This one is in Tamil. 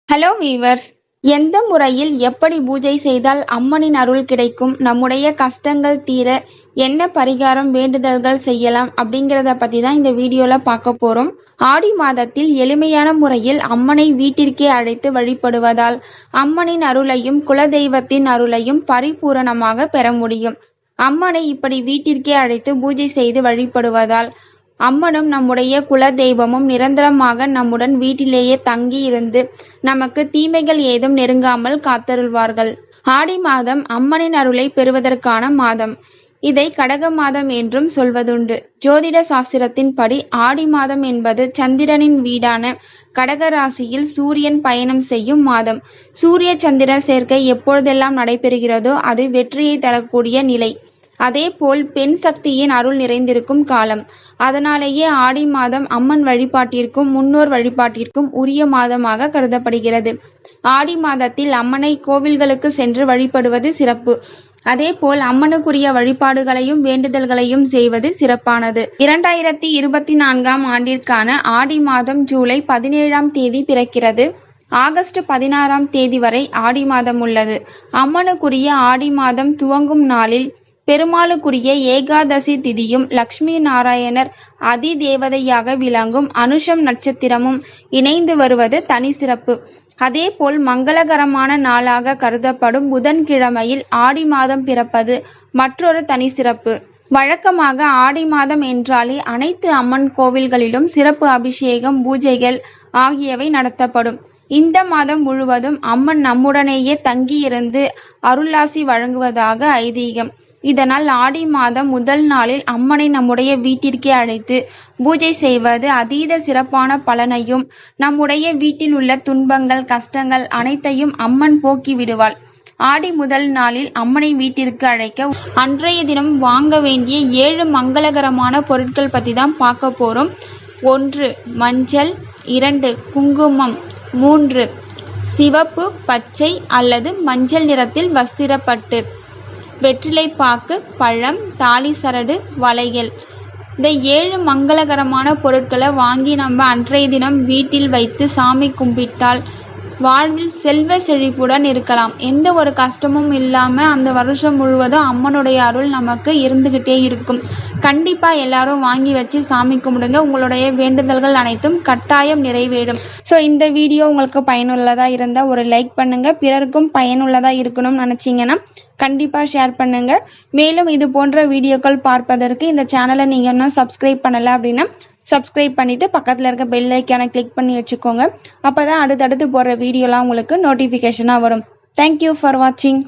ஹலோ வீவர்ஸ், எந்த முறையில் எப்படி பூஜை செய்தால் அம்மனின் அருள் கிடைக்கும், நம்முடைய கஷ்டங்கள் தீர என்ன பரிகாரம் வேண்டுதல்கள் செய்யலாம் அப்படிங்கிறத பற்றி தான் இந்த வீடியோவில் பார்க்க போகிறோம். ஆடி மாதத்தில் எளிமையான முறையில் அம்மனை வீட்டிற்கே அழைத்து வழிபடுவதால் அம்மனின் அருளையும் குலதெய்வத்தின் அருளையும் பரிபூரணமாக பெற முடியும். அம்மனை இப்படி வீட்டிற்கே அழைத்து பூஜை செய்து வழிபடுவதால் அம்மனும் நம்முடைய குல தெய்வமும் நிரந்தரமாக நம்முடன் வீட்டிலேயே தங்கி இருந்து நமக்கு தீமைகள் ஏதும் நெருங்காமல் காத்தருள்வார்கள். ஆடி மாதம் அம்மனின் அருளை பெறுவதற்கான மாதம். இதை கடக மாதம் என்றும் சொல்வதுண்டு. ஜோதிட சாஸ்திரத்தின்படி ஆடி மாதம் என்பது சந்திரனின் வீடான கடக ராசியில் சூரியன் பயணம் செய்யும் மாதம். சூரிய சந்திர சேர்க்கை எப்பொழுதெல்லாம் நடைபெறுகிறதோ அது வெற்றியை தரக்கூடிய நிலை. அதேபோல் பெண் சக்தியின் அருள் நிறைந்திருக்கும் காலம். அதனாலேயே ஆடி மாதம் அம்மன் வழிபாட்டிற்கும் முன்னோர் வழிபாட்டிற்கும் உரிய மாதமாக கருதப்படுகிறது. ஆடி மாதத்தில் அம்மனை கோவில்களுக்கு சென்று வழிபடுவது சிறப்பு. அதேபோல் அம்மனுக்குரிய வழிபாடுகளையும் வேண்டுதல்களையும் செய்வது சிறப்பானது. 2024ஆம் ஆண்டிற்கான ஆடி மாதம் ஜூலை 17ஆம் தேதி பிறக்கிறது. ஆகஸ்ட் 16ஆம் தேதி வரை ஆடி மாதம் உள்ளது. அம்மனுக்குரிய ஆடி மாதம் துவங்கும் நாளில் பெருமாளுக்குரிய ஏகாதசி திதியும் லக்ஷ்மி நாராயணர் அதி தேவதையாக விளங்கும் அனுஷம் நட்சத்திரமும் இணைந்து வருவது தனி சிறப்பு. அதேபோல் மங்களகரமான நாளாக கருதப்படும் புதன்கிழமையில் ஆடி மாதம் பிறப்பது மற்றொரு தனி சிறப்பு. வழக்கமாக ஆடி மாதம் என்றாலே அனைத்து அம்மன் கோவில்களிலும் சிறப்பு அபிஷேகம், பூஜைகள் ஆகியவை நடத்தப்படும். இந்த மாதம் முழுவதும் அம்மன் நம்முடனேயே தங்கியிருந்து அருளாசி வழங்குவதாக ஐதீகம். இதனால் ஆடி மாதம் முதல் நாளில் அம்மனை நம்முடைய வீட்டிற்கே அழைத்து பூஜை செய்வது அதீத சிறப்பான பலனையும், நம்முடைய வீட்டில் உள்ள துன்பங்கள், கஷ்டங்கள் அனைத்தையும் அம்மன் போக்கி விடுவாள். ஆடி முதல் நாளில் அம்மனை வீட்டிற்கு அழைக்க அன்றைய தினம் வாங்க வேண்டிய 7 மங்களகரமான பொருட்கள் பற்றி தான் பார்க்க போகிறோம். 1 மஞ்சள், 2 குங்குமம், 3 சிவப்பு, பச்சை அல்லது மஞ்சள் நிறத்தில் வஸ்திரப்பட்டு, வெற்றிலைப்பாக்கு, பழம், தாலி சரடு, வளையல். இந்த 7 மங்களகரமான பொருட்களை வாங்கி நம்ம அன்றைய தினம் வீட்டில் வைத்து சாமி கும்பிட்டால் வாழ்வில் செல்வ செழிப்புடன் இருக்கலாம். எந்த ஒரு கஷ்டமும் இல்லாமல் அந்த வருஷம் முழுவதும் அம்மனுடைய அருள் நமக்கு இருந்துக்கிட்டே இருக்கும். கண்டிப்பாக எல்லாரும் வாங்கி வச்சு சாமி கும்பிடுங்க. உங்களுடைய வேண்டுதல்கள் அனைத்தும் கட்டாயம் நிறைவேறும். ஸோ இந்த வீடியோ உங்களுக்கு பயனுள்ளதாக இருந்தால் ஒரு லைக் பண்ணுங்கள். பிறருக்கும் பயனுள்ளதாக இருக்கணும்னு நினச்சிங்கன்னா கண்டிப்பாக ஷேர் பண்ணுங்கள். மேலும் இது போன்ற வீடியோக்கள் பார்ப்பதற்கு இந்த சேனலை நீங்கள் இன்னும் சப்ஸ்கிரைப் பண்ணலை அப்படின்னா சப்ஸ்கிரைப் பண்ணிவிட்டு பக்கத்தில் இருக்க பெல் ஐக்கானை கிளிக் பண்ணி வச்சுக்கோங்க. அப்போ தான் அடுத்தடுத்து போடுற வீடியோலாம் உங்களுக்கு நோட்டிஃபிகேஷனாக வரும். தேங்க்யூ ஃபார் வாட்சிங்.